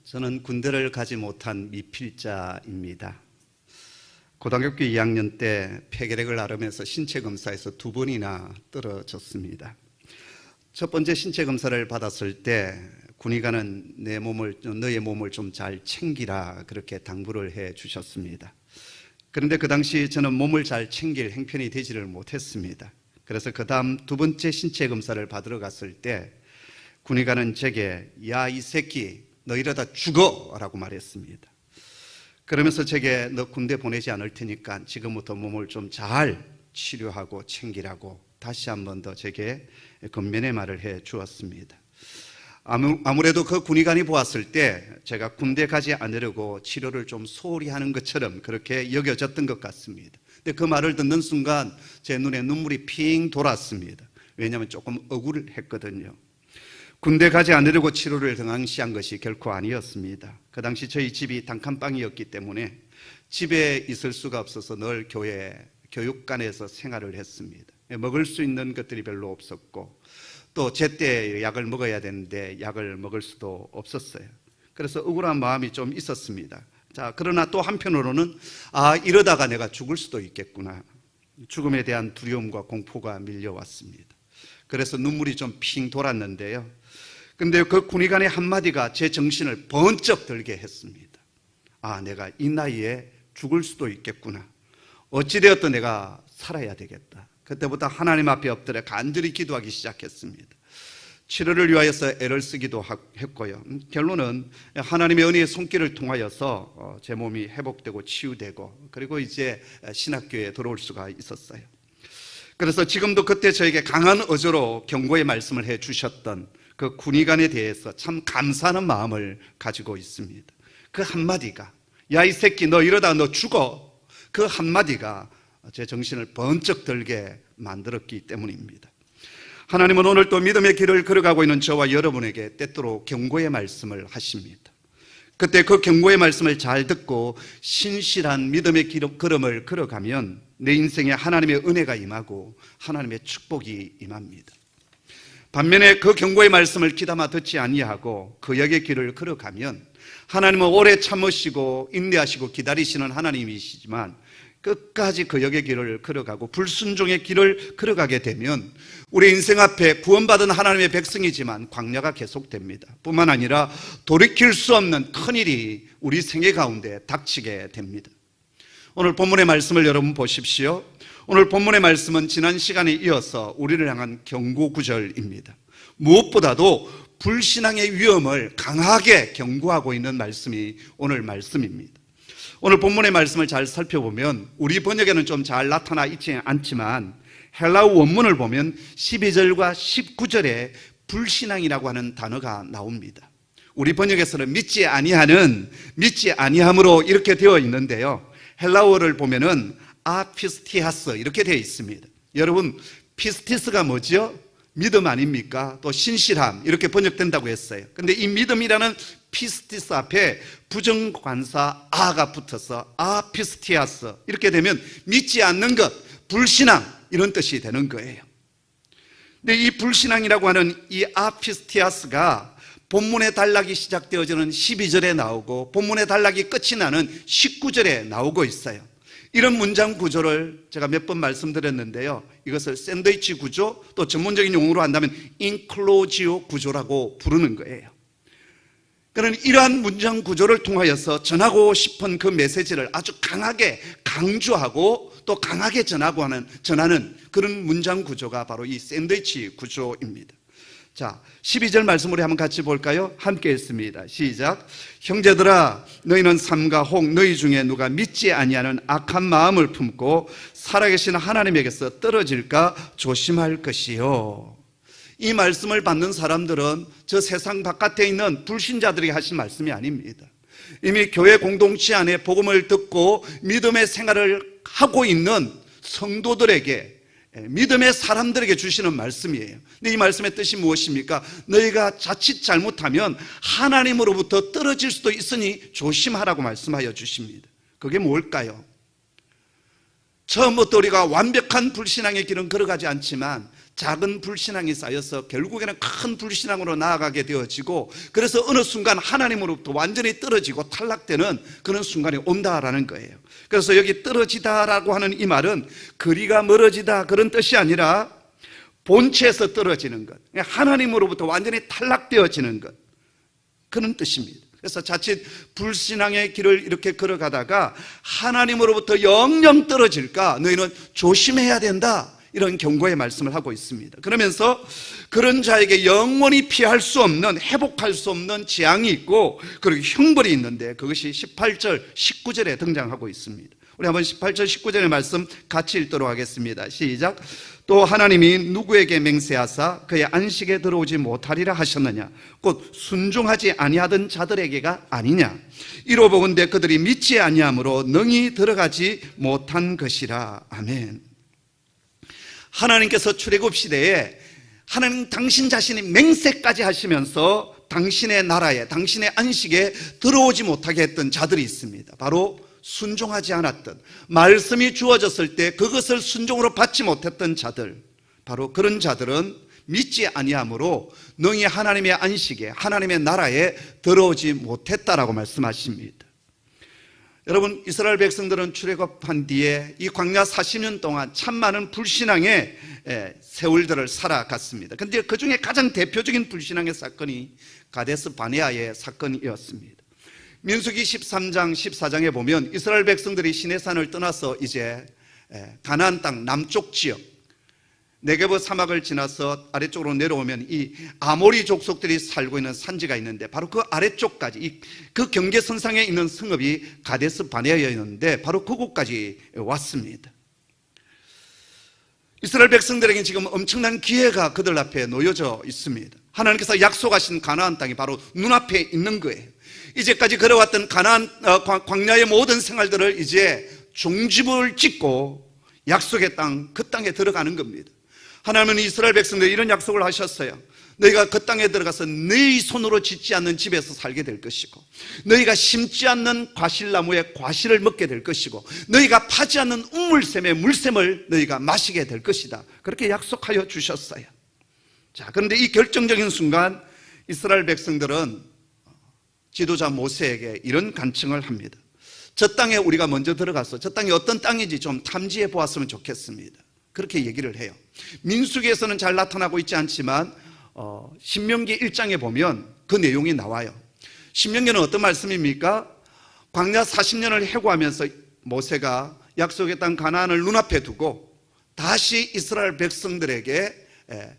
저는 군대를 가지 못한 미필자입니다. 고등학교 2학년 때 폐결핵을 앓으면서 신체검사에서 2번이나 떨어졌습니다. 첫 번째 신체검사를 받았을 때 군의관은 너의 몸을 좀 잘 챙기라 그렇게 당부를 해 주셨습니다. 그런데 그 당시 저는 몸을 잘 챙길 형편이 되지를 못했습니다. 그래서 그 다음 2번째 신체검사를 받으러 갔을 때 군의관은 제게 야, 이 새끼 너 이러다 죽어 라고 말했습니다. 그러면서 제게 너 군대 보내지 않을 테니까 지금부터 몸을 좀 잘 치료하고 챙기라고 다시 한 번 더 제게 건면의 말을 해 주었습니다. 아무래도 그 군의관이 보았을 때 제가 군대 가지 않으려고 치료를 좀 소홀히 하는 것처럼 그렇게 여겨졌던 것 같습니다. 근데 그 말을 듣는 순간 제 눈에 눈물이 핑 돌았습니다. 왜냐하면 조금 억울했거든요. 군대 가지 않으려고 치료를 등한시한 것이 결코 아니었습니다. 그 당시 저희 집이 단칸방이었기 때문에 집에 있을 수가 없어서 늘 교육관에서 생활을 했습니다. 먹을 수 있는 것들이 별로 없었고 또 제때 약을 먹어야 되는데 약을 먹을 수도 없었어요. 그래서 억울한 마음이 좀 있었습니다. 자, 그러나 또 한편으로는 이러다가 내가 죽을 수도 있겠구나. 죽음에 대한 두려움과 공포가 밀려왔습니다. 그래서 눈물이 좀 핑 돌았는데요. 근데 그 군의관의 한마디가 제 정신을 번쩍 들게 했습니다. 내가 이 나이에 죽을 수도 있겠구나. 어찌되었든 내가 살아야 되겠다. 그때부터 하나님 앞에 엎드려 간절히 기도하기 시작했습니다. 치료를 위하여서 애를 쓰기도 했고요. 결론은 하나님의 은혜의 손길을 통하여서 제 몸이 회복되고 치유되고 그리고 이제 신학교에 들어올 수가 있었어요. 그래서 지금도 그때 저에게 강한 어조로 경고의 말씀을 해 주셨던 그 군의관에 대해서 참 감사하는 마음을 가지고 있습니다. 그 한마디가 야, 이 새끼 너 이러다 너 죽어. 그 한마디가 제 정신을 번쩍 들게 만들었기 때문입니다. 하나님은 오늘 또 믿음의 길을 걸어가고 있는 저와 여러분에게 때때로 경고의 말씀을 하십니다. 그때 그 경고의 말씀을 잘 듣고 신실한 믿음의 걸음을 걸어가면 내 인생에 하나님의 은혜가 임하고 하나님의 축복이 임합니다. 반면에 그 경고의 말씀을 귀담아 듣지 아니하고 그 역의 길을 걸어가면 하나님은 오래 참으시고 인내하시고 기다리시는 하나님이시지만 끝까지 그 역의 길을 걸어가고 불순종의 길을 걸어가게 되면 우리 인생 앞에 구원받은 하나님의 백성이지만 광야가 계속됩니다. 뿐만 아니라 돌이킬 수 없는 큰일이 우리 생애 가운데 닥치게 됩니다. 오늘 본문의 말씀을 여러분 보십시오. 오늘 본문의 말씀은 지난 시간에 이어서 우리를 향한 경고 구절입니다. 무엇보다도 불신앙의 위험을 강하게 경고하고 있는 말씀이 오늘 말씀입니다. 오늘 본문의 말씀을 잘 살펴보면 우리 번역에는 좀 잘 나타나 있지 않지만 헬라어 원문을 보면 12절과 19절에 불신앙이라고 하는 단어가 나옵니다. 우리 번역에서는 믿지 아니함으로 이렇게 되어 있는데요. 헬라어를 보면은 아피스티아스 이렇게 되어 있습니다. 여러분, 피스티스가 뭐죠? 믿음 아닙니까? 또 신실함 이렇게 번역된다고 했어요. 근데 이 믿음이라는 피스티스 앞에 부정관사 아가 붙어서 아피스티아스 이렇게 되면 믿지 않는 것, 불신앙 이런 뜻이 되는 거예요. 근데 이 불신앙이라고 하는 이 아피스티아스가 본문의 단락이 시작되어지는 12절에 나오고 본문의 단락이 끝이 나는 19절에 나오고 있어요. 이런 문장 구조를 제가 몇 번 말씀드렸는데요. 이것을 샌드위치 구조, 또 전문적인 용어로 한다면 인클로지오 구조라고 부르는 거예요. 그러나 이러한 문장 구조를 통하여서 전하고 싶은 그 메시지를 아주 강하게 강조하고 또 강하게 전하는 그런 문장 구조가 바로 이 샌드위치 구조입니다. 자, 12절 말씀 우리 한번 같이 볼까요? 함께 읽습니다. 시작. 형제들아, 너희는 삼가 혹 너희 중에 누가 믿지 아니하는 악한 마음을 품고 살아계신 하나님에게서 떨어질까 조심할 것이요. 이 말씀을 받는 사람들은 저 세상 바깥에 있는 불신자들이 하신 말씀이 아닙니다. 이미 교회 공동체 안에 복음을 듣고 믿음의 생활을 하고 있는 성도들에게, 믿음의 사람들에게 주시는 말씀이에요. 근데 이 말씀의 뜻이 무엇입니까? 너희가 자칫 잘못하면 하나님으로부터 떨어질 수도 있으니 조심하라고 말씀하여 주십니다. 그게 뭘까요? 처음부터 우리가 완벽한 불신앙의 길은 걸어가지 않지만 작은 불신앙이 쌓여서 결국에는 큰 불신앙으로 나아가게 되어지고, 그래서 어느 순간 하나님으로부터 완전히 떨어지고 탈락되는 그런 순간이 온다라는 거예요. 그래서 여기 떨어지다라고 하는 이 말은 거리가 멀어지다 그런 뜻이 아니라 본체에서 떨어지는 것, 하나님으로부터 완전히 탈락되어지는 것, 그런 뜻입니다. 그래서 자칫 불신앙의 길을 이렇게 걸어가다가 하나님으로부터 영영 떨어질까 너희는 조심해야 된다, 이런 경고의 말씀을 하고 있습니다. 그러면서 그런 자에게 영원히 피할 수 없는, 회복할 수 없는 재앙이 있고, 그리고 형벌이 있는데 그것이 18절, 19절에 등장하고 있습니다. 우리 한번 18절, 19절의 말씀 같이 읽도록 하겠습니다. 시작. 또 하나님이 누구에게 맹세하사 그의 안식에 들어오지 못하리라 하셨느냐? 곧 순종하지 아니하던 자들에게가 아니냐? 이로 보건대 그들이 믿지 아니함으로 능히 들어가지 못한 것이라. 아멘. 하나님께서 출애굽 시대에 하나님 당신 자신이 맹세까지 하시면서 당신의 나라에, 당신의 안식에 들어오지 못하게 했던 자들이 있습니다. 바로 순종하지 않았던, 말씀이 주어졌을 때 그것을 순종으로 받지 못했던 자들, 바로 그런 자들은 믿지 아니함으로 능히 하나님의 안식에, 하나님의 나라에 들어오지 못했다라고 말씀하십니다. 여러분, 이스라엘 백성들은 출애굽한 뒤에 이 광야 40년 동안 참 많은 불신앙의 세월들을 살아갔습니다. 그런데 그 중에 가장 대표적인 불신앙의 사건이 가데스 바네아의 사건이었습니다. 민수기 13장 14장에 보면 이스라엘 백성들이 시내산을 떠나서 이제 가나안 땅 남쪽 지역, 네게브 사막을 지나서 아래쪽으로 내려오면 이 아모리 족속들이 살고 있는 산지가 있는데, 바로 그 아래쪽까지, 그 경계선상에 있는 성읍이 가데스 바네아였는데 바로 그곳까지 왔습니다. 이스라엘 백성들에게 지금 엄청난 기회가 그들 앞에 놓여져 있습니다. 하나님께서 약속하신 가나안 땅이 바로 눈앞에 있는 거예요. 이제까지 걸어왔던 가나안 광야의 모든 생활들을 이제 종집을 짓고 약속의 땅, 그 땅에 들어가는 겁니다. 하나님은 이스라엘 백성들에 이런 약속을 하셨어요. 너희가 그 땅에 들어가서 너희 손으로 짓지 않는 집에서 살게 될 것이고, 너희가 심지 않는 과실나무의 과실을 먹게 될 것이고, 너희가 파지 않는 우물샘의 물샘을 너희가 마시게 될 것이다, 그렇게 약속하여 주셨어요. 자, 그런데 이 결정적인 순간 이스라엘 백성들은 지도자 모세에게 이런 간청을 합니다. 저 땅에 우리가 먼저 들어가서 저 땅이 어떤 땅인지 좀 탐지해 보았으면 좋겠습니다, 그렇게 얘기를 해요. 민수기에서는 잘 나타나고 있지 않지만 신명기 1장에 보면 그 내용이 나와요. 신명기는 어떤 말씀입니까? 광야 40년을 해고하면서 모세가 약속의 땅 가나안을 눈앞에 두고 다시 이스라엘 백성들에게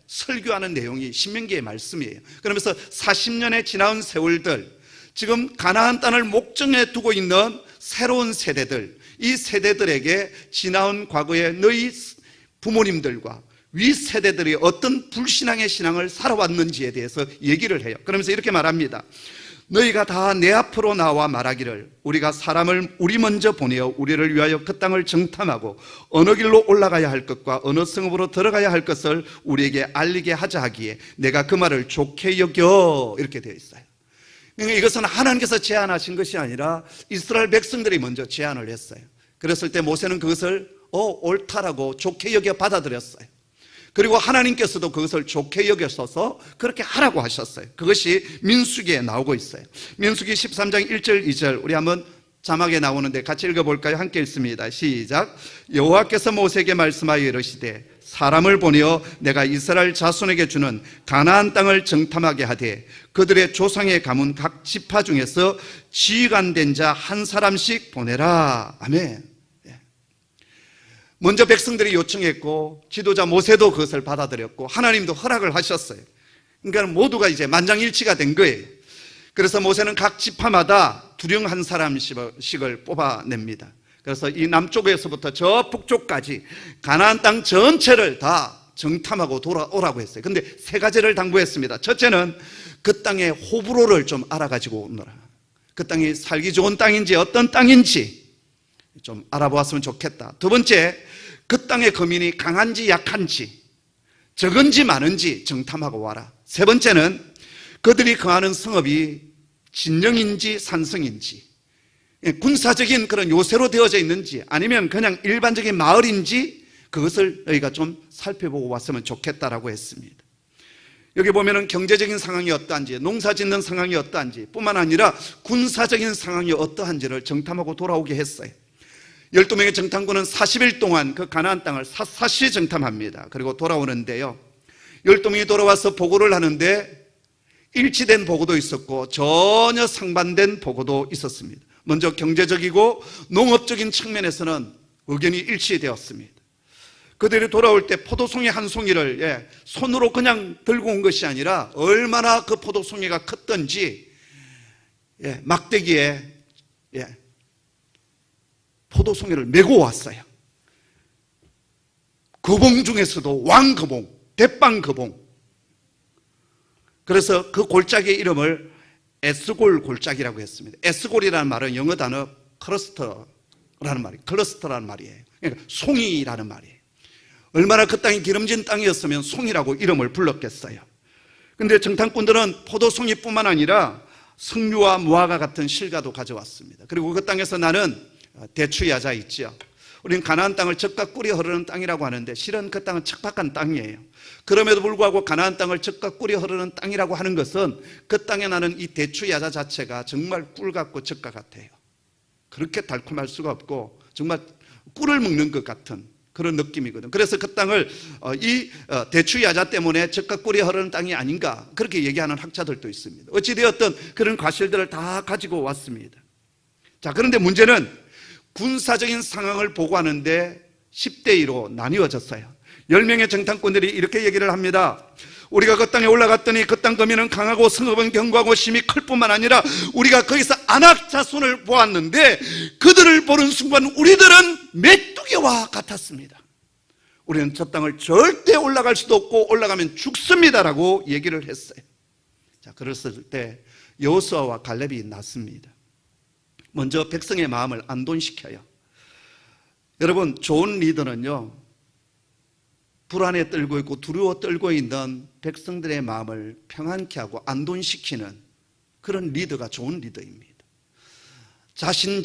설교하는 내용이 신명기의 말씀이에요. 그러면서 40년의 지나온 세월들, 지금 가나안 땅을 목전에 두고 있는 새로운 세대들, 이 세대들에게 지나온 과거의 너희 부모님들과 윗세대들이 어떤 불신앙의 신앙을 살아왔는지에 대해서 얘기를 해요. 그러면서 이렇게 말합니다. 너희가 다 내 앞으로 나와 말하기를 우리가 사람을 우리 먼저 보내어 우리를 위하여 그 땅을 정탐하고 어느 길로 올라가야 할 것과 어느 성읍으로 들어가야 할 것을 우리에게 알리게 하자 하기에 내가 그 말을 좋게 여겨, 이렇게 되어 있어요. 그러니까 이것은 하나님께서 제안하신 것이 아니라 이스라엘 백성들이 먼저 제안을 했어요. 그랬을 때 모세는 그것을 옳다라고 좋게 여겨 받아들였어요. 그리고 하나님께서도 그것을 좋게 여겨서 그렇게 하라고 하셨어요. 그것이 민수기에 나오고 있어요. 민수기 13장 1절 2절 우리 한번 자막에 나오는데 같이 읽어볼까요? 함께 읽습니다. 시작. 여호와께서 모세에게 말씀하여 이르시되 사람을 보내어 내가 이스라엘 자손에게 주는 가나안 땅을 정탐하게 하되 그들의 조상의 가문 각 지파 중에서 지휘관된 자 한 사람씩 보내라. 아멘. 먼저 백성들이 요청했고 지도자 모세도 그것을 받아들였고 하나님도 허락을 하셨어요. 그러니까 모두가 이제 만장일치가 된 거예요. 그래서 모세는 각 지파마다 두령 한 사람씩을 뽑아냅니다. 그래서 이 남쪽에서부터 저 북쪽까지 가나안 땅 전체를 다 정탐하고 돌아오라고 했어요. 근데 세 가지를 당부했습니다. 첫째는 그 땅의 호불호를 좀 알아가지고 오너라. 그 땅이 살기 좋은 땅인지 어떤 땅인지 좀 알아보았으면 좋겠다. 두 번째, 그 땅의 거민이 강한지 약한지 적은지 많은지 정탐하고 와라. 세 번째는 그들이 거하는 성읍이 진영인지 산성인지 군사적인 그런 요새로 되어져 있는지 아니면 그냥 일반적인 마을인지 그것을 너희가 좀 살펴보고 왔으면 좋겠다라고 했습니다. 여기 보면은 경제적인 상황이 어떠한지, 농사 짓는 상황이 어떠한지 뿐만 아니라 군사적인 상황이 어떠한지를 정탐하고 돌아오게 했어요. 12명의 정탐꾼은 40일 동안 그 가나안 땅을 샅샅이 정탐합니다. 그리고 돌아오는데요, 12명이 돌아와서 보고를 하는데 일치된 보고도 있었고 전혀 상반된 보고도 있었습니다. 먼저 경제적이고 농업적인 측면에서는 의견이 일치되었습니다. 그들이 돌아올 때 포도송이 한 송이를 손으로 그냥 들고 온 것이 아니라 얼마나 그 포도송이가 컸던지 막대기에 포도송이를 메고 왔어요. 거봉 중에서도 왕거봉, 대빵거봉. 그래서 그 골짜기의 이름을 에스골 골짜기라고 했습니다. 에스골이라는 말은 영어 단어 클러스터라는 말이에요. 그러니까 송이라는 말이에요. 얼마나 그 땅이 기름진 땅이었으면 송이라고 이름을 불렀겠어요. 그런데 정탐꾼들은 포도송이뿐만 아니라 석류와 무화과 같은 실과도 가져왔습니다. 그리고 그 땅에서 나는 대추야자 있죠. 우리는 가나안 땅을 젖과 꿀이 흐르는 땅이라고 하는데 실은 그 땅은 척박한 땅이에요. 그럼에도 불구하고 가나안 땅을 젖과 꿀이 흐르는 땅이라고 하는 것은 그 땅에 나는 이 대추야자 자체가 정말 꿀 같고 젖과 같아요. 그렇게 달콤할 수가 없고 정말 꿀을 먹는 것 같은 그런 느낌이거든. 그래서 그 땅을 이 대추야자 때문에 젖과 꿀이 흐르는 땅이 아닌가 그렇게 얘기하는 학자들도 있습니다. 어찌되었든 그런 과실들을 다 가지고 왔습니다. 자, 그런데 문제는 군사적인 상황을 보고하는데 10대 2로 나뉘어졌어요. 10명의 정탐꾼들이 이렇게 얘기를 합니다. 우리가 그 땅에 올라갔더니 그 땅 거민은 강하고 성읍은 견고하고 심히 클 뿐만 아니라 우리가 거기서 안악 자손을 보았는데 그들을 보는 순간 우리들은 메뚜기와 같았습니다. 우리는 저 땅을 절대 올라갈 수도 없고 올라가면 죽습니다라고 얘기를 했어요. 자, 그랬을 때 여호수아와 갈렙이 났습니다. 먼저 백성의 마음을 안돈시켜요. 여러분, 좋은 리더는요, 불안에 떨고 있고 두려워 떨고 있는 백성들의 마음을 평안케 하고 안돈시키는 그런 리더가 좋은 리더입니다. 자신의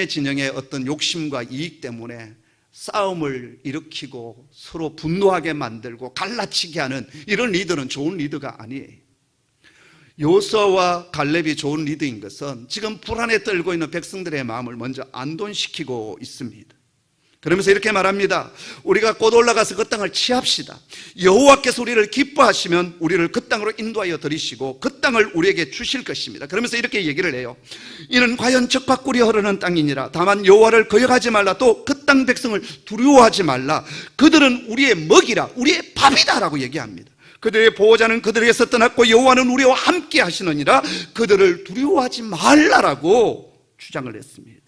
진영의 어떤 욕심과 이익 때문에 싸움을 일으키고 서로 분노하게 만들고 갈라치게 하는 이런 리더는 좋은 리더가 아니에요. 여호수아와 갈렙이 좋은 리더인 것은 지금 불안에 떨고 있는 백성들의 마음을 먼저 안돈시키고 있습니다. 그러면서 이렇게 말합니다. 우리가 곧 올라가서 그 땅을 취합시다. 여호와께서 우리를 기뻐하시면 우리를 그 땅으로 인도하여 들이시고 그 땅을 우리에게 주실 것입니다. 그러면서 이렇게 얘기를 해요. 이는 과연 젖과 꿀이 흐르는 땅이니라. 다만 여호와를 거역하지 말라. 또 그 땅 백성을 두려워하지 말라. 그들은 우리의 먹이라, 우리의 밥이다 라고 얘기합니다. 그들의 보호자는 그들에게서 떠났고 여호와는 우리와 함께 하시느니라. 그들을 두려워하지 말라라고 주장을 했습니다.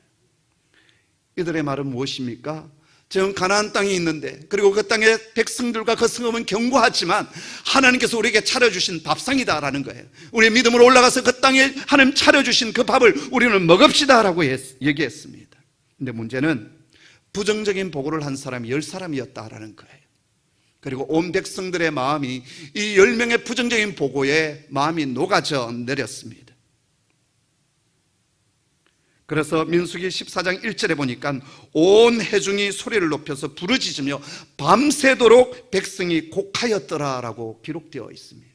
이들의 말은 무엇입니까? 지금 가나안 땅이 있는데, 그리고 그 땅의 백성들과 그 성읍은 견고하지만 하나님께서 우리에게 차려주신 밥상이다라는 거예요. 우리의 믿음으로 올라가서 그 땅에 하나님 차려주신 그 밥을 우리는 먹읍시다라고 얘기했습니다. 근데 문제는 부정적인 보고를 한 사람이 10사람이었다라는 거예요. 그리고 온 백성들의 마음이 이 10명의 부정적인 보고에 마음이 녹아져 내렸습니다. 그래서 민수기 14장 1절에 보니까 온 회중이 소리를 높여서 부르짖으며 밤새도록 백성이 곡하였더라라고 기록되어 있습니다.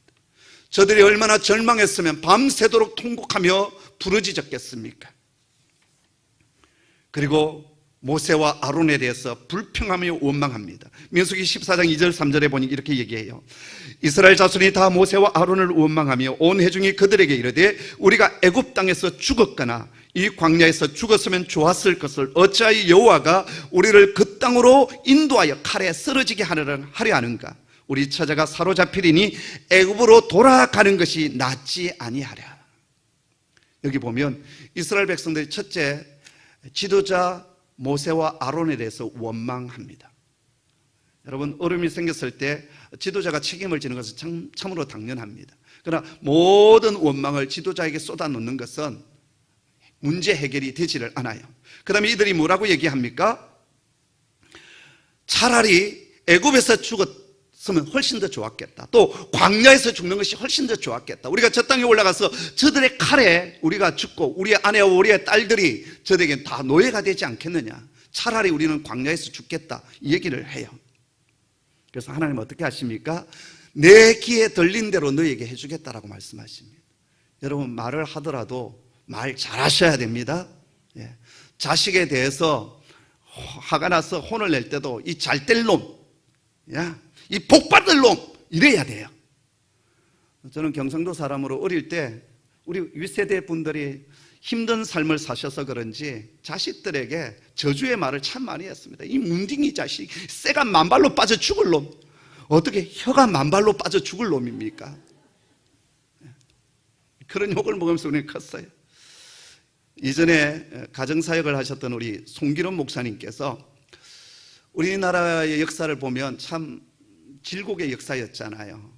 저들이 얼마나 절망했으면 밤새도록 통곡하며 부르짖었겠습니까? 그리고 모세와 아론에 대해서 불평하며 원망합니다. 민수기 14장 2절 3절에 보니 이렇게 얘기해요. 이스라엘 자손이 다 모세와 아론을 원망하며 온 회중이 그들에게 이르되 우리가 애굽 땅에서 죽었거나 이 광야에서 죽었으면 좋았을 것을 어찌하여 여호와가 우리를 그 땅으로 인도하여 칼에 쓰러지게 하려 하는가? 우리 처자가 사로잡히리니 애굽으로 돌아가는 것이 낫지 아니하랴. 여기 보면 이스라엘 백성들이 첫째, 지도자 모세와 아론에 대해서 원망합니다. 여러분, 어려움이 생겼을 때 지도자가 책임을 지는 것은 참으로 당연합니다. 그러나 모든 원망을 지도자에게 쏟아놓는 것은 문제 해결이 되지를 않아요. 그 다음에 이들이 뭐라고 얘기합니까? 차라리 애굽에서 죽었으면 훨씬 더 좋았겠다. 또 광야에서 죽는 것이 훨씬 더 좋았겠다. 우리가 저 땅에 올라가서 저들의 칼에 우리가 죽고 우리의 아내와 우리의 딸들이 저들에게 다 노예가 되지 않겠느냐. 차라리 우리는 광야에서 죽겠다 이 얘기를 해요. 그래서 하나님 어떻게 하십니까? 내 귀에 들린 대로 너에게 해주겠다라고 말씀하십니다. 여러분 말을 하더라도 말 잘하셔야 됩니다. 예. 자식에 대해서 화가 나서 혼을 낼 때도 이 잘될 놈, 이 복받을 놈 이래야 돼요. 저는 경상도 사람으로 어릴 때 우리 윗세대 분들이 힘든 삶을 사셔서 그런지 자식들에게 저주의 말을 참 많이 했습니다. 이 문딩이 자식, 쇠가 만발로 빠져 죽을 놈. 어떻게 혀가 만발로 빠져 죽을 놈입니까? 그런 욕을 먹으면서 우리는 컸어요. 이전에 가정사역을 하셨던 우리 송기론 목사님께서 우리나라의 역사를 보면 참 질곡의 역사였잖아요.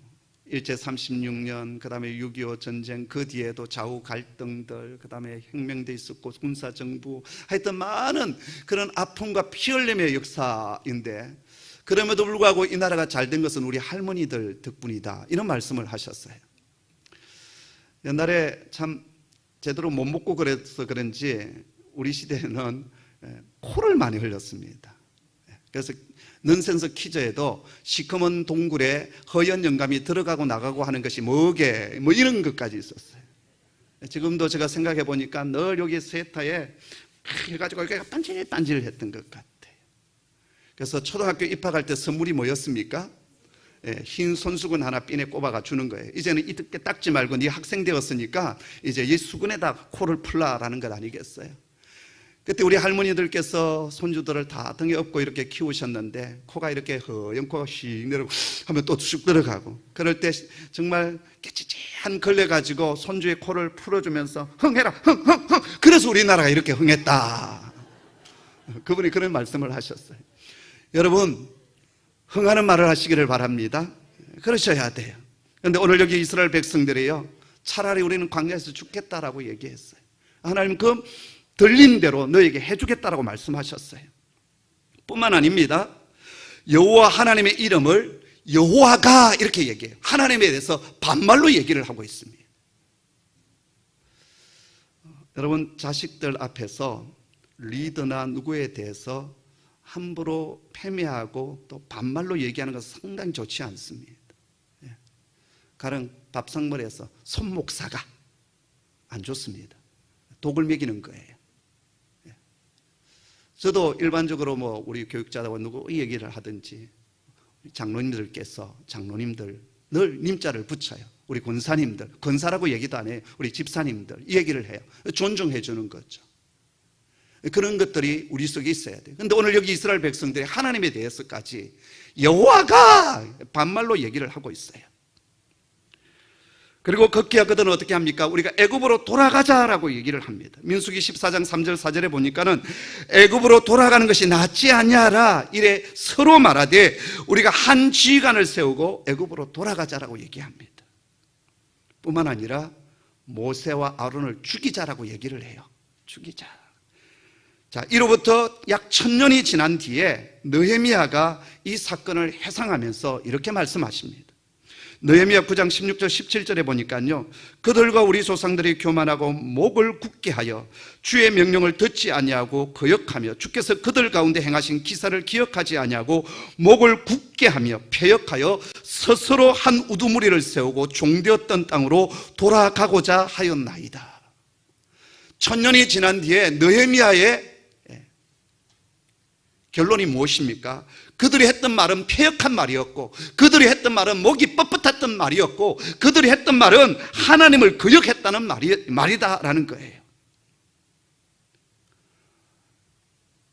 일제 36년, 그 다음에 6.25 전쟁, 그 뒤에도 좌우 갈등들, 그 다음에 혁명도 있었고 군사정부, 하여튼 많은 그런 아픔과 피 흘림의 역사인데 그럼에도 불구하고 이 나라가 잘 된 것은 우리 할머니들 덕분이다 이런 말씀을 하셨어요. 옛날에 참 제대로 못 먹고 그래서 그런지 우리 시대에는 코를 많이 흘렸습니다. 그래서 넌센스 퀴즈에도 시커먼 동굴에 허연 영감이 들어가고 나가고 하는 것이 뭐게 뭐 이런 것까지 있었어요. 지금도 제가 생각해 보니까 늘 여기 세타에 해가지고 이렇게 반질반질했던 것 같아요. 그래서 초등학교 입학할 때 선물이 뭐였습니까? 흰 손수건 하나 핀에 꼽아가 주는 거예요. 이제는 이때 닦지 말고 네 학생 되었으니까 이제 이 수건에다 코를 풀라라는 것 아니겠어요? 그때 우리 할머니들께서 손주들을 다 등에 업고 이렇게 키우셨는데 코가 이렇게 허연 코가 씩 내려오고 하면 또 쑥 들어가고 그럴 때 정말 깨치한 걸레가지고 손주의 코를 풀어주면서 흥해라 흥 그래서 우리나라가 이렇게 흥했다. 그분이 그런 말씀을 하셨어요. 여러분 흥하는 말을 하시기를 바랍니다. 그러셔야 돼요. 그런데 오늘 여기 이스라엘 백성들이요 차라리 우리는 광야에서 죽겠다라고 얘기했어요. 하나님 그 들린 대로 너에게 해주겠다라고 말씀하셨어요. 뿐만 아닙니다. 여호와 하나님의 이름을 여호와가 이렇게 얘기해요. 하나님에 대해서 반말로 얘기를 하고 있습니다. 여러분 자식들 앞에서 리더나 누구에 대해서 함부로 패미하고 또 반말로 얘기하는 것은 상당히 좋지 않습니다. 가령 밥상머리에서 손목사가 안 좋습니다. 독을 먹이는 거예요. 저도 일반적으로 뭐 우리 교육자와 누구 얘기를 하든지 장로님들께서 장로님들 늘 님자를 붙여요. 우리 권사님들 권사라고 얘기도 안 해요. 우리 집사님들 이 얘기를 해요. 존중해 주는 거죠. 그런 것들이 우리 속에 있어야 돼요. 그런데 오늘 여기 이스라엘 백성들이 하나님에 대해서까지 여호와가 반말로 얘기를 하고 있어요. 그리고 급기야 그들은 어떻게 합니까? 우리가 애굽으로 돌아가자라고 얘기를 합니다. 민수기 14장 3절 4절에 보니까는 애굽으로 돌아가는 것이 낫지 않냐라 이래 서로 말하되 우리가 한 지휘관을 세우고 애굽으로 돌아가자라고 얘기합니다. 뿐만 아니라 모세와 아론을 죽이자라고 얘기를 해요. 죽이자. 자, 이로부터 약 1000년이 지난 뒤에 느헤미야가 이 사건을 회상하면서 이렇게 말씀하십니다. 느헤미야 9장 16절 17절에 보니까요 그들과 우리 조상들이 교만하고 목을 굳게 하여 주의 명령을 듣지 아니하고 거역하며 주께서 그들 가운데 행하신 기사를 기억하지 아니하고 목을 굳게 하며 패역하여 스스로 한 우두머리를 세우고 종되었던 땅으로 돌아가고자 하였나이다. 1000년이 지난 뒤에 느헤미야의 결론이 무엇입니까? 그들이 했던 말은 패역한 말이었고 그들이 했던 말은 목이 뻣뻣했던 말이었고 그들이 했던 말은 하나님을 거역했다는 말이다라는 거예요.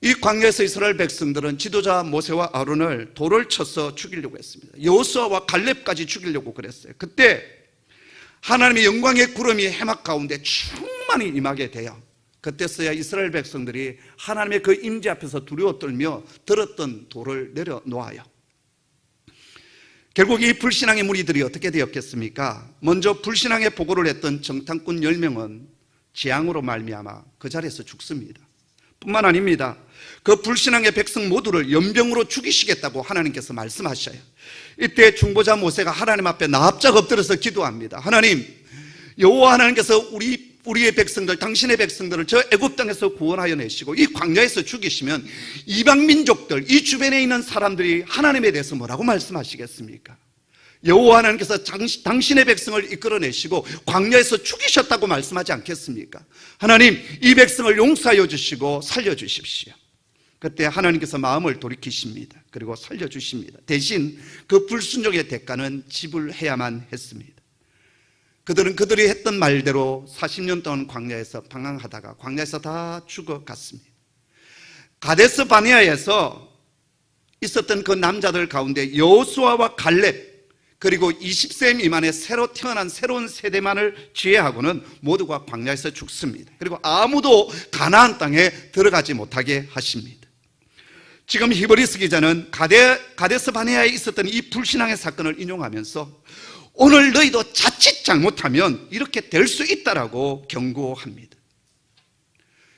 이 광야에서 이스라엘 백성들은 지도자 모세와 아론을 돌을 쳐서 죽이려고 했습니다. 여호수아와 갈렙까지 죽이려고 그랬어요. 그때 하나님의 영광의 구름이 해막 가운데 충만히 임하게 돼요. 그때서야 이스라엘 백성들이 하나님의 그 임재 앞에서 두려워 떨며 들었던 돌을 내려놓아요. 결국 이 불신앙의 무리들이 어떻게 되었겠습니까? 먼저 불신앙의 보고를 했던 정탐꾼 10명은 재앙으로 말미암아 그 자리에서 죽습니다. 뿐만 아닙니다. 그 불신앙의 백성 모두를 연병으로 죽이시겠다고 하나님께서 말씀하셔요. 이때 중보자 모세가 하나님 앞에 납작 엎드려서 기도합니다. 하나님, 여호와 하나님께서 우리 우리의 백성들, 당신의 백성들을 저 애굽 땅에서 구원하여 내시고 이 광야에서 죽이시면 이방 민족들, 이 주변에 있는 사람들이 하나님에 대해서 뭐라고 말씀하시겠습니까? 여호와 하나님께서 당신의 백성을 이끌어내시고 광야에서 죽이셨다고 말씀하지 않겠습니까? 하나님, 이 백성을 용서하여 주시고 살려주십시오. 그때 하나님께서 마음을 돌이키십니다. 그리고 살려주십니다. 대신 그 불순종의 대가는 지불해야만 했습니다. 그들은 그들이 했던 말대로 40년 동안 광야에서 방황하다가 광야에서 다 죽어갔습니다. 가데스 바네아에서 있었던 그 남자들 가운데 여호수아와 갈렙, 그리고 20세 미만의 새로 태어난 새로운 세대만을 제외하고는 모두가 광야에서 죽습니다. 그리고 아무도 가나안 땅에 들어가지 못하게 하십니다. 지금 히브리서 기자는 가데스 바네아에 있었던 이 불신앙의 사건을 인용하면서 오늘 너희도 자칫 잘못하면 이렇게 될 수 있다라고 경고합니다.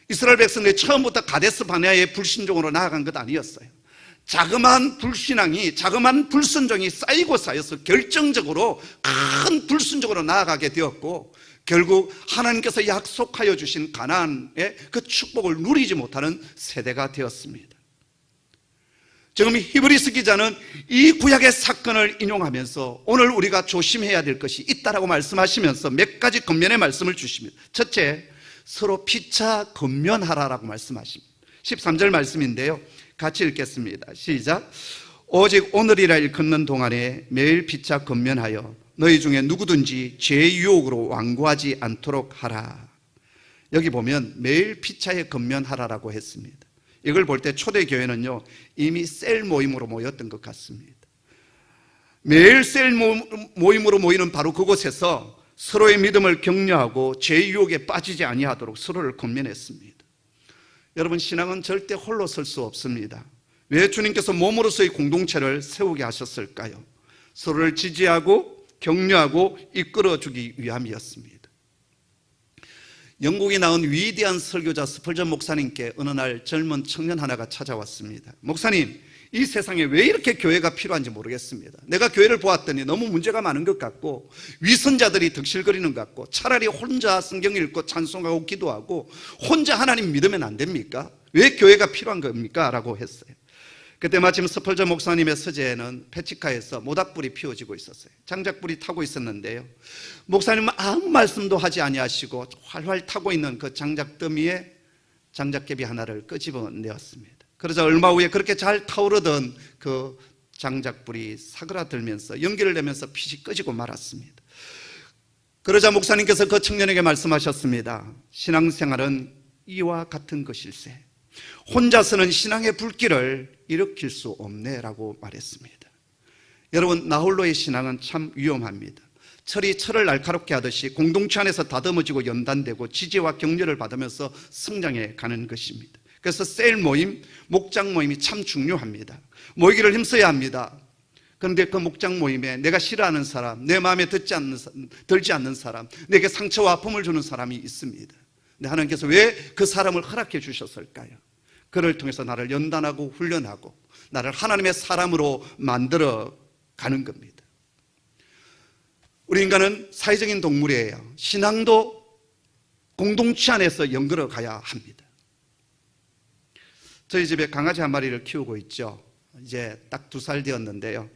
이스라엘 백성들이 처음부터 가데스 바네아의 불신종으로 나아간 것 아니었어요. 자그마한 불신앙이, 자그마한 불순종이 쌓이고 쌓여서 결정적으로 큰 불순종으로 나아가게 되었고, 결국 하나님께서 약속하여 주신 가나안의 그 축복을 누리지 못하는 세대가 되었습니다. 지금 히브리서 기자는 이 구약의 사건을 인용하면서 오늘 우리가 조심해야 될 것이 있다라고 말씀하시면서 몇 가지 권면의 말씀을 주십니다. 첫째, 서로 피차 권면하라라고 말씀하십니다. 13절 말씀인데요, 같이 읽겠습니다. 시작. 오직 오늘이라 일컫는 동안에 매일 피차 권면하여 너희 중에 누구든지 죄의 유혹으로 완고하지 않도록 하라. 여기 보면 매일 피차에 권면하라라고 했습니다. 이걸 볼 때 초대교회는요, 이미 셀 모임으로 모였던 것 같습니다. 매일 셀 모임으로 모이는 바로 그곳에서 서로의 믿음을 격려하고 죄의 유혹에 빠지지 아니하도록 서로를 권면했습니다. 여러분, 신앙은 절대 홀로 설 수 없습니다. 왜 주님께서 몸으로서의 공동체를 세우게 하셨을까요? 서로를 지지하고 격려하고 이끌어주기 위함이었습니다. 영국에 나온 위대한 설교자 스펄전 목사님께 어느 날 젊은 청년 하나가 찾아왔습니다. 목사님, 이 세상에 왜 이렇게 교회가 필요한지 모르겠습니다. 내가 교회를 보았더니 너무 문제가 많은 것 같고 위선자들이 득실거리는 것 같고 차라리 혼자 성경 읽고 찬송하고 기도하고 혼자 하나님 믿으면 안 됩니까? 왜 교회가 필요한 겁니까? 라고 했어요. 그때 마침 스펄전 목사님의 서재에는 페치카에서 모닥불이 피워지고 있었어요. 장작불이 타고 있었는데요, 목사님은 아무 말씀도 하지 아니하시고 활활 타고 있는 그 장작더미에 장작개비 하나를 끄집어내었습니다. 그러자 얼마 후에 그렇게 잘 타오르던 그 장작불이 사그라들면서 연기를 내면서 빛이 꺼지고 말았습니다. 그러자 목사님께서 그 청년에게 말씀하셨습니다. 신앙생활은 이와 같은 것일세. 혼자서는 신앙의 불길을 일으킬 수 없네라고 말했습니다. 여러분, 나홀로의 신앙은 참 위험합니다. 철이 철을 날카롭게 하듯이 공동체 안에서 다듬어지고 연단되고 지지와 격려를 받으면서 성장해 가는 것입니다. 그래서 셀 모임, 목장 모임이 참 중요합니다. 모이기를 힘써야 합니다. 그런데 그 목장 모임에 내가 싫어하는 사람, 내 마음에 들지 않는 사람, 내게 상처와 아픔을 주는 사람이 있습니다. 근데 하나님께서 왜 그 사람을 허락해 주셨을까요? 그를 통해서 나를 연단하고 훈련하고 나를 하나님의 사람으로 만들어 가는 겁니다. 우리 인간은 사회적인 동물이에요. 신앙도 공동체 안에서 연결해 가야 합니다. 저희 집에 강아지 한 마리를 키우고 있죠. 이제 딱 2살 되었는데요,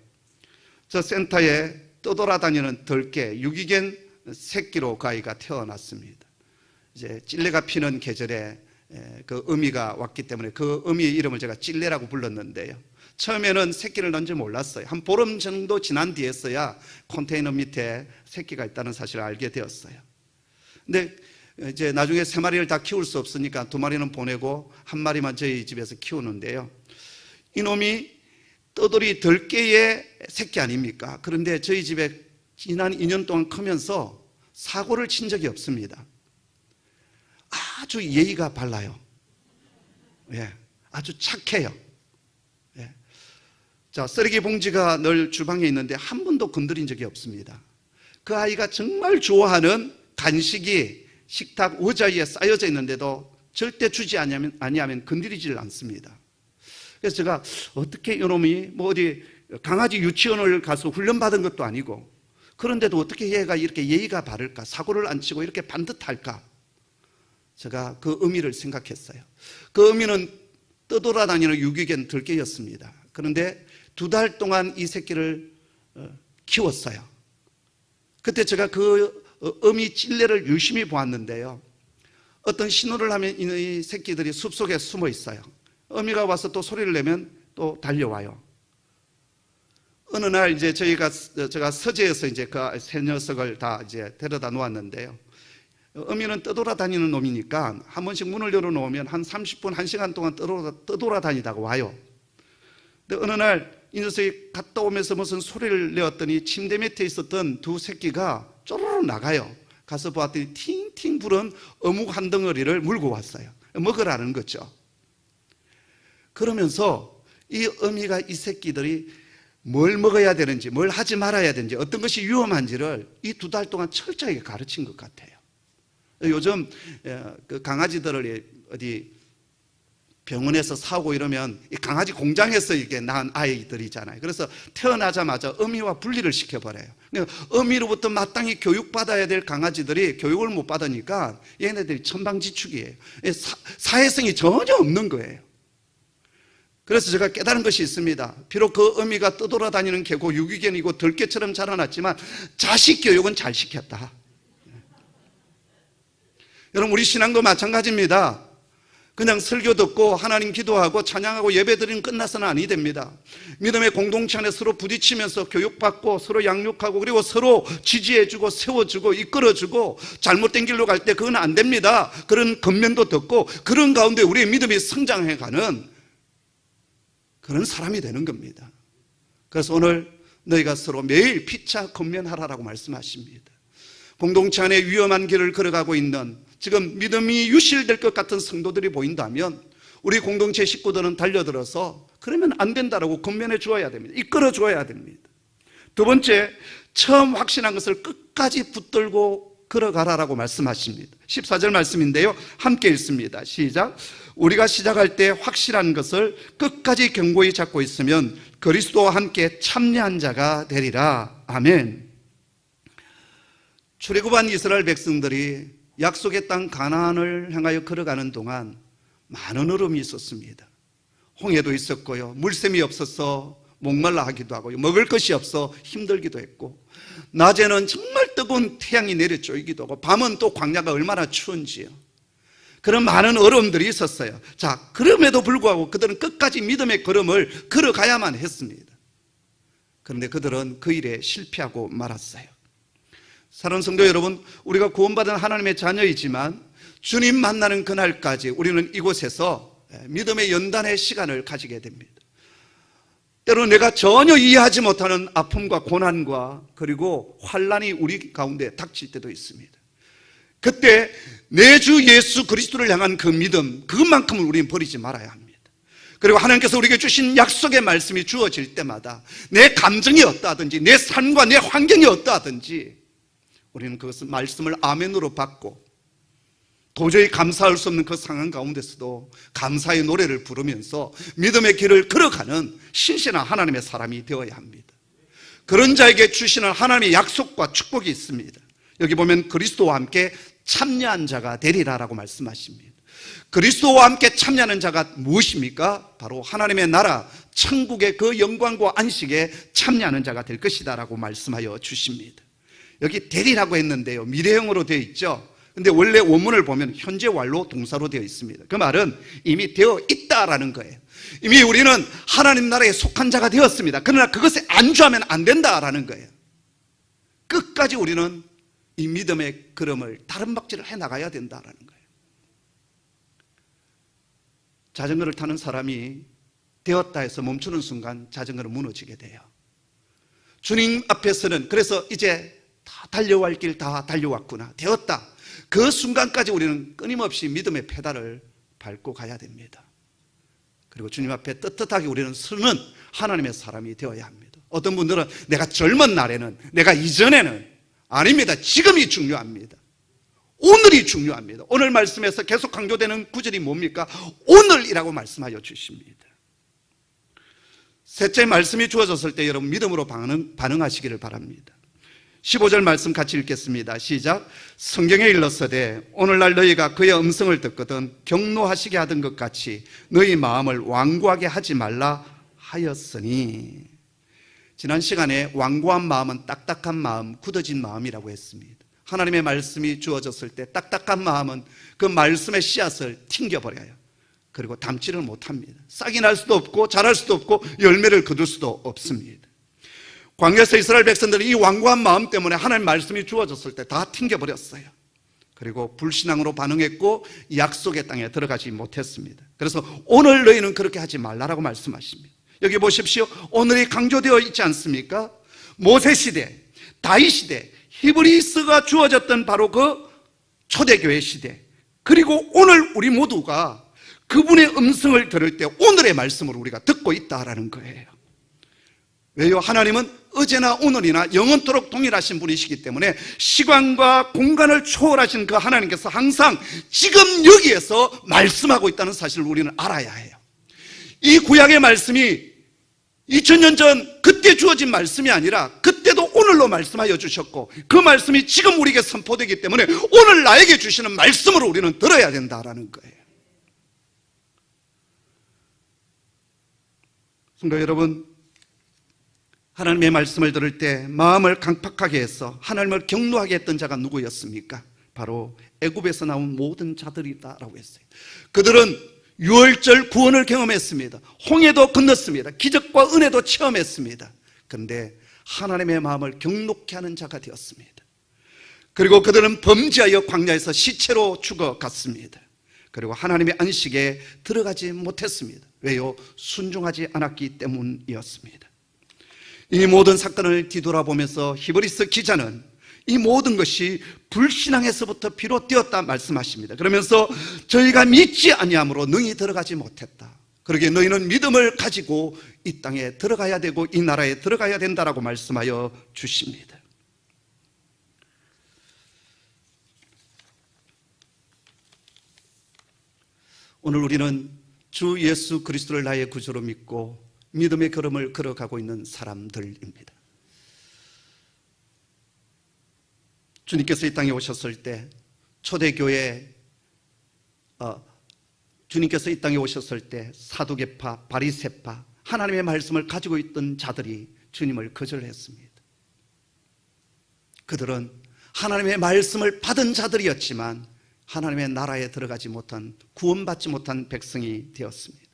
저 센터에 떠돌아다니는 덜개 유기견 새끼로 그 아이가 태어났습니다. 이제 찔레가 피는 계절에 그 어미가 왔기 때문에 그 어미의 이름을 제가 찔레라고 불렀는데요, 처음에는 새끼를 낳은 줄 몰랐어요. 한 보름 정도 지난 뒤에서야 컨테이너 밑에 새끼가 있다는 사실을 알게 되었어요. 근데 이제 나중에 3마리를 다 키울 수 없으니까 2마리는 보내고 1마리만 저희 집에서 키우는데요, 이놈이 떠돌이 덜개의 새끼 아닙니까? 그런데 저희 집에 지난 2년 동안 크면서 사고를 친 적이 없습니다. 아주 예의가 발라요. 예, 아주 착해요. 예. 자, 쓰레기 봉지가 늘 주방에 있는데 한 번도 건드린 적이 없습니다. 그 아이가 정말 좋아하는 간식이 식탁 의자 위에 쌓여져 있는데도 절대 주지 아니하면 건드리질 않습니다. 그래서 제가 어떻게 이놈이 뭐 어디 강아지 유치원을 가서 훈련받은 것도 아니고 그런데도 어떻게 얘가 이렇게 예의가 바를까, 사고를 안 치고 이렇게 반듯할까? 제가 그 의미를 생각했어요. 그 의미는 떠돌아다니는 유기견 들개였습니다. 그런데 2달 동안 이 새끼를 키웠어요. 그때 제가 그 어미 찔레를 유심히 보았는데요, 어떤 신호를 하면 이 새끼들이 숲속에 숨어 있어요. 어미가 와서 또 소리를 내면 또 달려와요. 어느 날 이제 제가 서재에서 이제 그 새 녀석을 다 이제 데려다 놓았는데요, 어미는 떠돌아다니는 놈이니까 한 번씩 문을 열어놓으면 한 30분, 1시간 동안 떠돌아다니다가 와요. 근데 어느 날 이 녀석이 갔다 오면서 무슨 소리를 내었더니 침대 밑에 있었던 2 새끼가 쪼르르 나가요. 가서 보았더니 팅팅 부른 어묵 한 덩어리를 물고 왔어요. 먹으라는 거죠. 그러면서 이 어미가 이 새끼들이 뭘 먹어야 되는지, 뭘 하지 말아야 되는지, 어떤 것이 위험한지를 이 2달 동안 철저하게 가르친 것 같아요. 요즘 그 강아지들을 어디 병원에서 사고 이러면 이 강아지 공장에서 이게 낳은 아이들이잖아요. 그래서 태어나자마자 어미와 분리를 시켜버려요. 그러니까 어미로부터 마땅히 교육받아야 될 강아지들이 교육을 못 받으니까 얘네들이 천방지축이에요. 사회성이 전혀 없는 거예요. 그래서 제가 깨달은 것이 있습니다. 비록 그 어미가 떠돌아다니는 개고 유기견이고 들개처럼 자라났지만 자식 교육은 잘 시켰다. 여러분, 우리 신앙도 마찬가지입니다. 그냥 설교 듣고 하나님 기도하고 찬양하고 예배드리면 끝나서는 아니 됩니다. 믿음의 공동체 안에 서로 부딪히면서 교육받고 서로 양육하고 그리고 서로 지지해주고 세워주고 이끌어주고 잘못된 길로 갈 때 그건 안 됩니다. 그런 겉면도 듣고 그런 가운데 우리의 믿음이 성장해가는 그런 사람이 되는 겁니다. 그래서 오늘 너희가 서로 매일 피차 권면하라라고 말씀하십니다. 공동체 안에 위험한 길을 걸어가고 있는, 지금 믿음이 유실될 것 같은 성도들이 보인다면 우리 공동체 식구들은 달려들어서 그러면 안 된다라고 권면해 주어야 됩니다. 이끌어 주어야 됩니다. 2번째, 처음 확신한 것을 끝까지 붙들고 걸어가라라고 말씀하십니다. 14절 말씀인데요, 함께 읽습니다. 시작. 우리가 시작할 때 확실한 것을 끝까지 견고히 잡고 있으면 그리스도와 함께 참여한 자가 되리라. 아멘. 출애굽한 이스라엘 백성들이 약속의 땅 가나안을 향하여 걸어가는 동안 많은 어려움이 있었습니다. 홍해도 있었고요, 물샘이 없어서 목말라 하기도 하고요, 먹을 것이 없어 힘들기도 했고, 낮에는 정말 뜨거운 태양이 내려쬐기도 하고, 밤은 또 광야가 얼마나 추운지요. 그런 많은 어려움들이 있었어요. 자, 그럼에도 불구하고 그들은 끝까지 믿음의 걸음을 걸어가야만 했습니다. 그런데 그들은 그 일에 실패하고 말았어요. 사랑하는 성도 여러분, 우리가 구원받은 하나님의 자녀이지만 주님 만나는 그날까지 우리는 이곳에서 믿음의 연단의 시간을 가지게 됩니다. 때로 내가 전혀 이해하지 못하는 아픔과 고난과 그리고 환난이 우리 가운데 닥칠 때도 있습니다. 그때 내 주 예수 그리스도를 향한 그 믿음, 그것만큼은 우리는 버리지 말아야 합니다. 그리고 하나님께서 우리에게 주신 약속의 말씀이 주어질 때마다 내 감정이 어떠하든지 내 삶과 내 환경이 어떠하든지 우리는 그것을 말씀을 아멘으로 받고 도저히 감사할 수 없는 그 상황 가운데서도 감사의 노래를 부르면서 믿음의 길을 걸어가는 신실한 하나님의 사람이 되어야 합니다. 그런 자에게 주시는 하나님의 약속과 축복이 있습니다. 여기 보면 그리스도와 함께 참여한 자가 되리라라고 말씀하십니다. 그리스도와 함께 참여하는 자가 무엇입니까? 바로 하나님의 나라 천국의 그 영광과 안식에 참여하는 자가 될 것이다 라고 말씀하여 주십니다. 여기 되리라고 했는데요, 미래형으로 되어 있죠. 근데 원래 원문을 보면 현재 완료 동사로 되어 있습니다. 그 말은 이미 되어 있다라는 거예요. 이미 우리는 하나님 나라에 속한 자가 되었습니다. 그러나 그것에 안주하면 안 된다라는 거예요. 끝까지 우리는 이 믿음의 걸음을 다른 박질을 해나가야 된다라는 거예요. 자전거를 타는 사람이 되었다 해서 멈추는 순간 자전거는 무너지게 돼요. 주님 앞에서는 그래서 이제 다 달려갈 길 다 달려왔구나, 되었다, 그 순간까지 우리는 끊임없이 믿음의 페달을 밟고 가야 됩니다. 그리고 주님 앞에 떳떳하게 우리는 서는 하나님의 사람이 되어야 합니다. 어떤 분들은 내가 젊은 날에는, 내가 이전에는, 아닙니다. 지금이 중요합니다. 오늘이 중요합니다. 오늘 말씀에서 계속 강조되는 구절이 뭡니까? 오늘이라고 말씀하여 주십니다. 셋째, 말씀이 주어졌을 때 여러분 믿음으로 반응하시기를 바랍니다. 15절 말씀 같이 읽겠습니다. 시작. 성경에 일렀으되 오늘날 너희가 그의 음성을 듣거든 경노하시게 하던 것 같이 너희 마음을 완고하게 하지 말라 하였으니. 지난 시간에 완고한 마음은 딱딱한 마음, 굳어진 마음이라고 했습니다. 하나님의 말씀이 주어졌을 때 딱딱한 마음은 그 말씀의 씨앗을 튕겨버려요. 그리고 담지를 못합니다. 싹이 날 수도 없고 자랄 수도 없고 열매를 거둘 수도 없습니다. 광야에서 이스라엘 백성들은 이 완고한 마음 때문에 하나님 말씀이 주어졌을 때 다 튕겨버렸어요. 그리고 불신앙으로 반응했고 약속의 땅에 들어가지 못했습니다. 그래서 오늘 너희는 그렇게 하지 말라라고 말씀하십니다. 여기 보십시오. 오늘이 강조되어 있지 않습니까? 모세시대, 다윗시대, 히브리서가 주어졌던 바로 그 초대교회 시대, 그리고 오늘 우리 모두가 그분의 음성을 들을 때 오늘의 말씀을 우리가 듣고 있다라는 거예요. 왜요? 하나님은 어제나 오늘이나 영원토록 동일하신 분이시기 때문에 시간과 공간을 초월하신 그 하나님께서 항상 지금 여기에서 말씀하고 있다는 사실을 우리는 알아야 해요. 이 구약의 말씀이 2000년 전 그때 주어진 말씀이 아니라 그때도 오늘로 말씀하여 주셨고 그 말씀이 지금 우리에게 선포되기 때문에 오늘 나에게 주시는 말씀으로 우리는 들어야 된다라는 거예요. 성도 여러분, 하나님의 말씀을 들을 때 마음을 강팍하게 해서 하나님을 경노하게 했던 자가 누구였습니까? 바로 애굽에서 나온 모든 자들이다라고 했어요. 그들은 유월절 구원을 경험했습니다. 홍해도 건넜습니다. 기적과 은혜도 체험했습니다. 그런데 하나님의 마음을 경록케 하는 자가 되었습니다. 그리고 그들은 범죄하여 광야에서 시체로 죽어갔습니다. 그리고 하나님의 안식에 들어가지 못했습니다. 왜요? 순종하지 않았기 때문이었습니다. 이 모든 사건을 뒤돌아보면서 히브리서 기자는 이 모든 것이 불신앙에서부터 비롯되었다 말씀하십니다. 그러면서 저희가 믿지 아니함으로 능히 들어가지 못했다. 그러기에 너희는 믿음을 가지고 이 땅에 들어가야 되고 이 나라에 들어가야 된다라고 말씀하여 주십니다. 오늘 우리는 주 예수 그리스도를 나의 구주로 믿고 믿음의 걸음을 걸어가고 있는 사람들입니다. 주님께서 이 땅에 오셨을 때 초대교회 주님께서 이 땅에 오셨을 때 사두개파, 바리새파, 하나님의 말씀을 가지고 있던 자들이 주님을 거절했습니다. 그들은 하나님의 말씀을 받은 자들이었지만 하나님의 나라에 들어가지 못한, 구원받지 못한 백성이 되었습니다.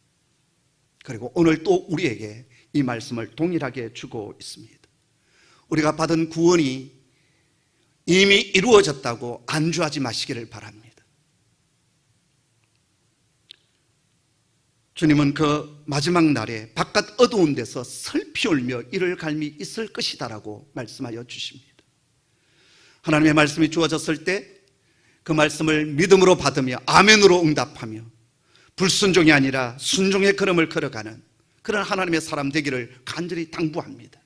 그리고 오늘 또 우리에게 이 말씀을 동일하게 주고 있습니다. 우리가 받은 구원이 이미 이루어졌다고 안주하지 마시기를 바랍니다. 주님은 그 마지막 날에 바깥 어두운 데서 슬피 울며 이를 갈미 있을 것이다라고 말씀하여 주십니다. 하나님의 말씀이 주어졌을 때 그 말씀을 믿음으로 받으며 아멘으로 응답하며 불순종이 아니라 순종의 걸음을 걸어가는 그런 하나님의 사람 되기를 간절히 당부합니다.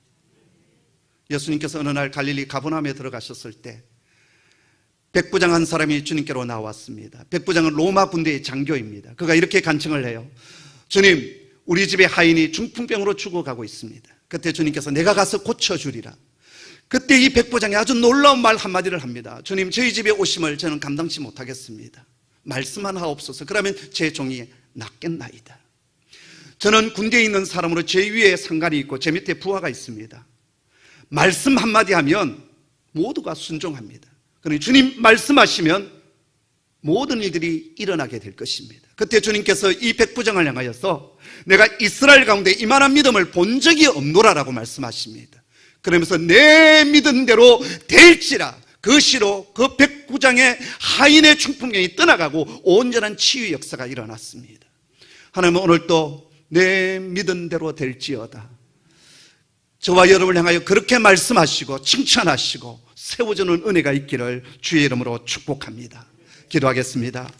예수님께서 어느 날 갈릴리 가버나움에 들어가셨을 때 백부장 한 사람이 주님께로 나왔습니다. 백부장은 로마 군대의 장교입니다. 그가 이렇게 간청을 해요. 주님, 우리 집의 하인이 중풍병으로 죽어가고 있습니다. 그때 주님께서 내가 가서 고쳐주리라. 그때 이 백부장이 아주 놀라운 말 한마디를 합니다. 주님, 저희 집에 오심을 저는 감당치 못하겠습니다. 말씀만 하옵소서. 그러면 제 종이 낫겠나이다. 저는 군대에 있는 사람으로 제 위에 상관이 있고 제 밑에 부하가 있습니다. 말씀 한마디 하면 모두가 순종합니다. 그러니 주님 말씀하시면 모든 일들이 일어나게 될 것입니다. 그때 주님께서 이 백부장을 향하여서 내가 이스라엘 가운데 이만한 믿음을 본 적이 없노라라고 말씀하십니다. 그러면서 내 믿은 대로 될지라, 그 시로 그 백부장의 하인의 중풍병이 떠나가고 온전한 치유 역사가 일어났습니다. 하나님은 오늘 또 내 믿은 대로 될지어다, 저와 여러분을 향하여 그렇게 말씀하시고 칭찬하시고 세워주는 은혜가 있기를 주의 이름으로 축복합니다. 기도하겠습니다.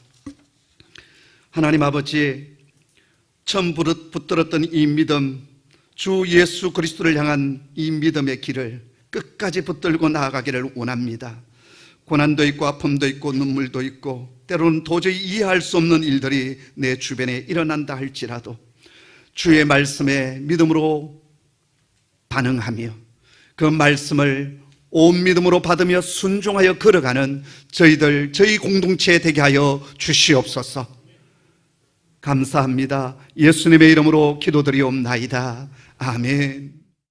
하나님 아버지, 처음 붙들었던 이 믿음, 주 예수 그리스도를 향한 이 믿음의 길을 끝까지 붙들고 나아가기를 원합니다. 고난도 있고 아픔도 있고 눈물도 있고 때로는 도저히 이해할 수 없는 일들이 내 주변에 일어난다 할지라도 주의 말씀에 믿음으로 반응하며 그 말씀을 온 믿음으로 받으며 순종하여 걸어가는 저희 공동체에 되게 하여 주시옵소서. 감사합니다. 예수님의 이름으로 기도드리옵나이다. 아멘.